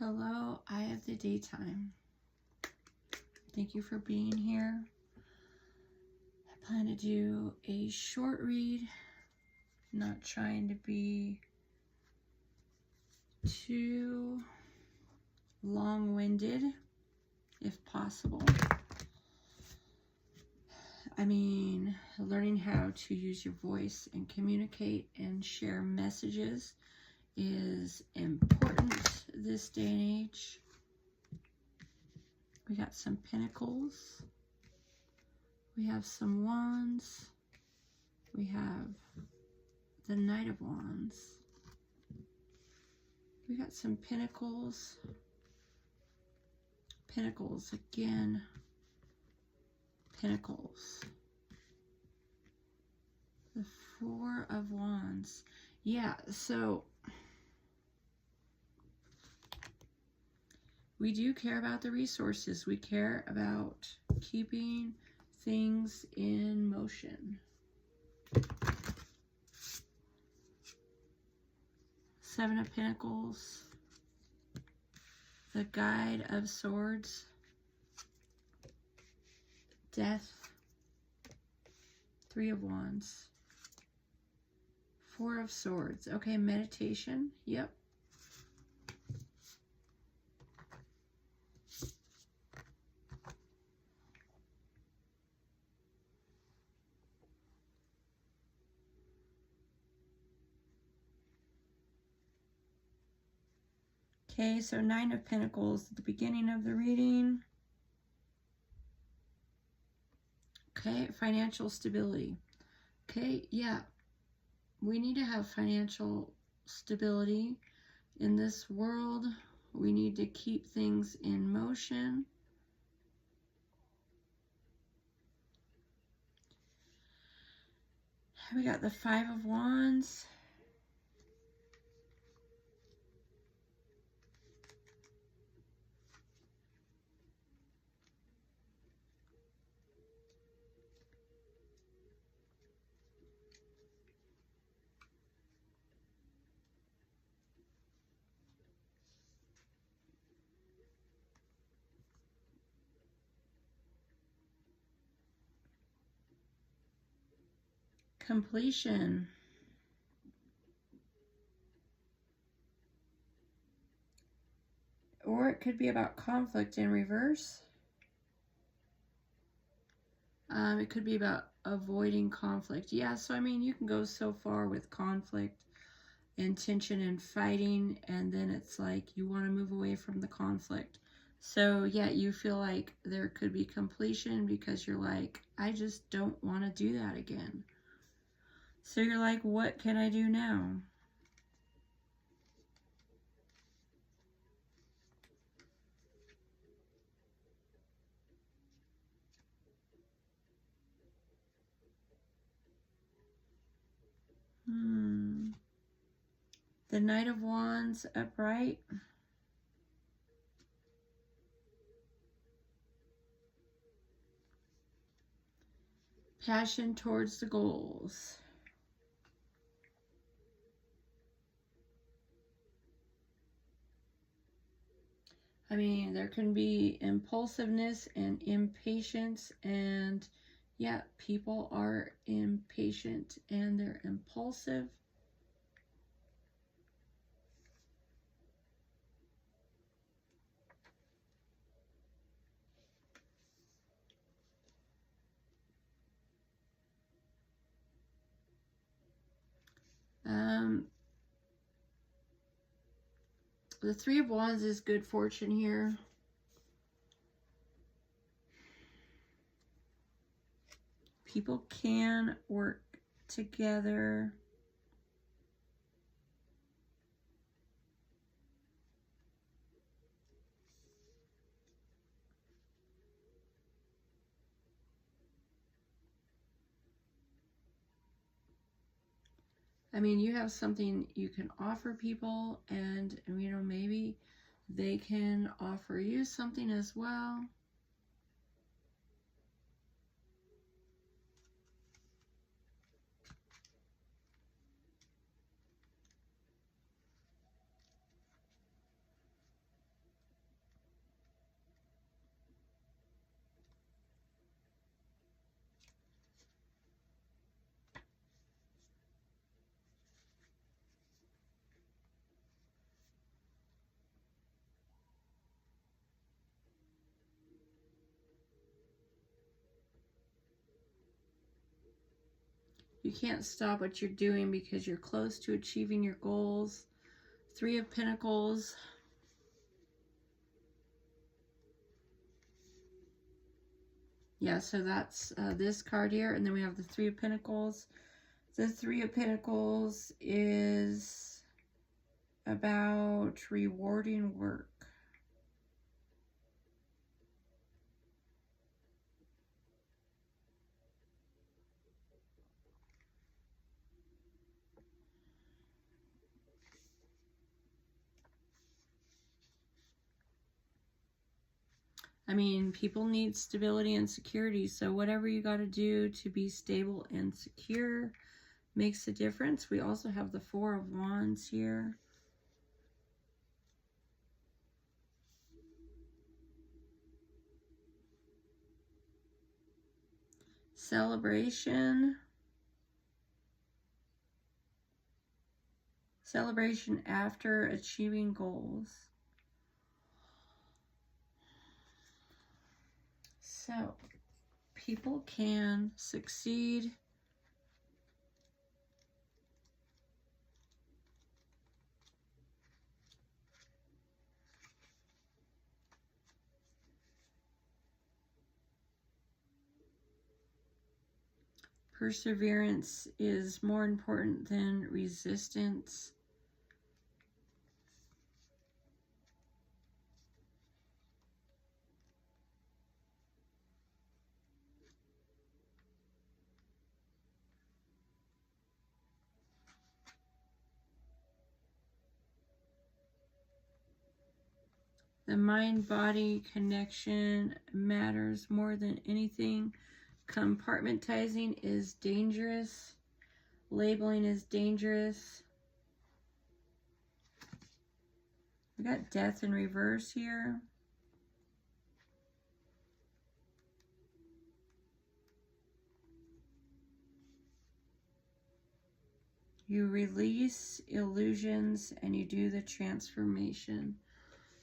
Hello, Eye of the Daytime. Thank you for being here. I plan to do a short read, not trying to be too long-winded, if possible. I mean, learning how to use your voice and communicate and share messages is important this day and age. We got some pentacles. We have some wands. We have the Knight of Wands. We got some pentacles. Pentacles again. Pentacles. The Four of Wands. Yeah, so we do care about the resources. We care about keeping things in motion. Seven of Pentacles. The Guide of Swords. Death. Three of Wands. Four of Swords. Okay, meditation. Yep. Okay, so Nine of Pentacles at the beginning of the reading. Okay, financial stability. Okay, yeah. We need to have financial stability in this world. We need to keep things in motion. We got the Five of Wands. Completion. Or it could be about conflict in reverse. It could be about avoiding conflict. Yeah, so I mean, you can go so far with conflict and tension and fighting, and then it's like you want to move away from the conflict. So yeah, you feel like there could be completion because you're like, I just don't want to do that again. So you're like, what can I do now? The Knight of Wands upright. Passion towards the goals. I mean, there can be impulsiveness and impatience, and yeah, people are impatient and they're impulsive. The Three of Wands is good fortune here. People can work together. I mean, you have something you can offer people, and you know, maybe they can offer you something as well. You can't stop what you're doing because you're close to achieving your goals. 3 of Pentacles. Yeah, so that's this card here. And then we have the 3 of Pentacles. The 3 of Pentacles is about rewarding work. I mean, people need stability and security, so whatever you got to do to be stable and secure makes a difference. We also have the 4 of Wands here. Celebration. Celebration after achieving goals. So, people can succeed. Perseverance is more important than resistance. The mind-body connection matters more than anything. Compartmentalizing is dangerous. Labeling is dangerous. We got death in reverse here. You release illusions and you do the transformation.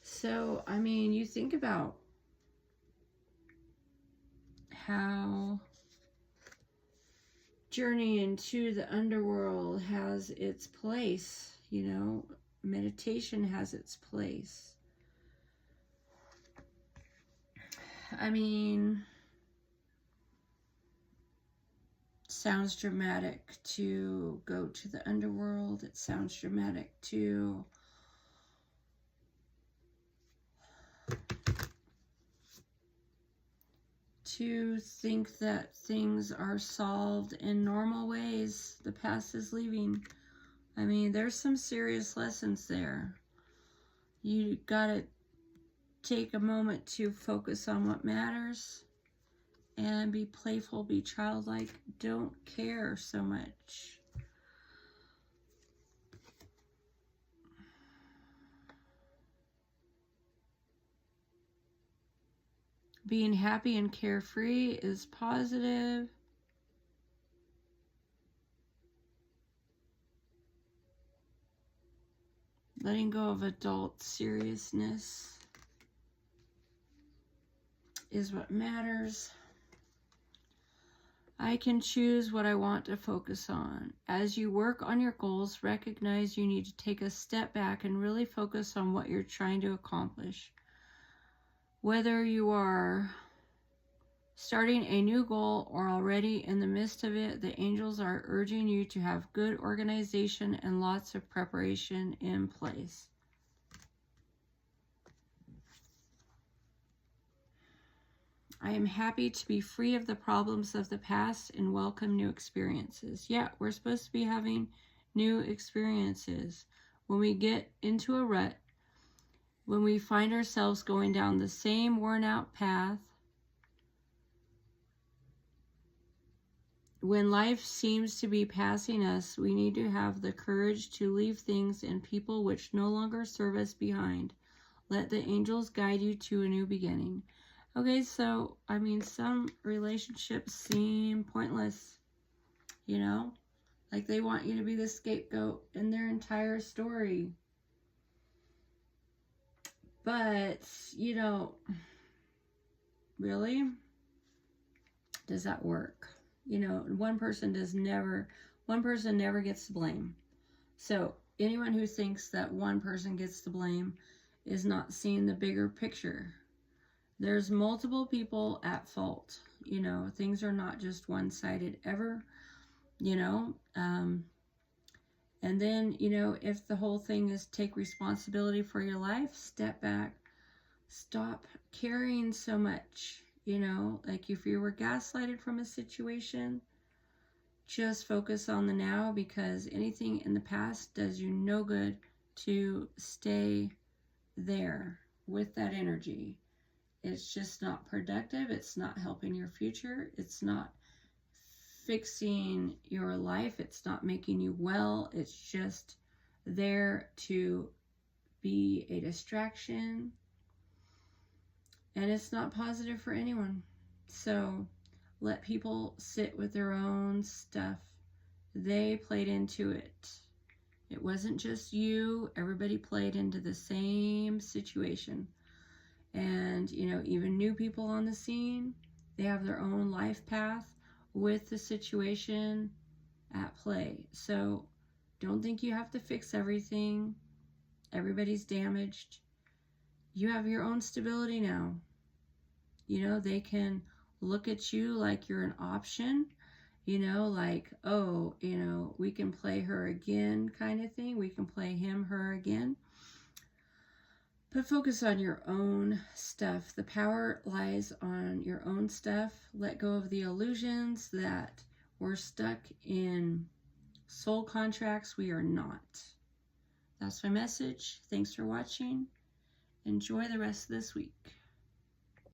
So, I mean, you think about how journey into the underworld has its place, you know, meditation has its place. I mean, sounds dramatic to go to the underworld. It sounds dramatic to think that things are solved in normal ways. The past is leaving. I mean, there's some serious lessons there. You gotta take a moment to focus on what matters and be playful, be childlike. Don't care so much. Being happy and carefree is positive. Letting go of adult seriousness is what matters. I can choose what I want to focus on. As you work on your goals, recognize you need to take a step back and really focus on what you're trying to accomplish. Whether you are starting a new goal or already in the midst of it, the angels are urging you to have good organization and lots of preparation in place. I am happy to be free of the problems of the past and welcome new experiences. Yeah, we're supposed to be having new experiences. When we get into a rut, when we find ourselves going down the same worn out path, when life seems to be passing us, we need to have the courage to leave things and people which no longer serve us behind. Let the angels guide you to a new beginning. Okay, so, I mean, some relationships seem pointless, you know? Like they want you to be the scapegoat in their entire story. But, you know, really? Does that work? You know, one person never gets the blame. So anyone who thinks that one person gets the blame is not seeing the bigger picture. There's multiple people at fault. You know, things are not just one-sided ever, you know. And then, you know, if the whole thing is take responsibility for your life, step back, stop carrying so much, you know. Like if you were gaslighted from a situation, just focus on the now, because anything in the past does you no good to stay there with that energy. It's just not productive. It's not helping your future. It's not fixing your life. It's not making you well. It's just there to be a distraction. And it's not positive for anyone. So let people sit with their own stuff. They played into it. It wasn't just you. Everybody played into the same situation. And, you know, even new people on the scene, they have their own life path with the situation at play. So don't think you have to fix everything. Everybody's damaged. You have your own stability now. You know, they can look at you like you're an option, you know, like, oh, you know, we can play her again kind of thing. We can play him, her again. But focus on your own stuff. The power lies on your own stuff. Let go of the illusions that we're stuck in soul contracts. We are not. That's my message. Thanks for watching. Enjoy the rest of this week.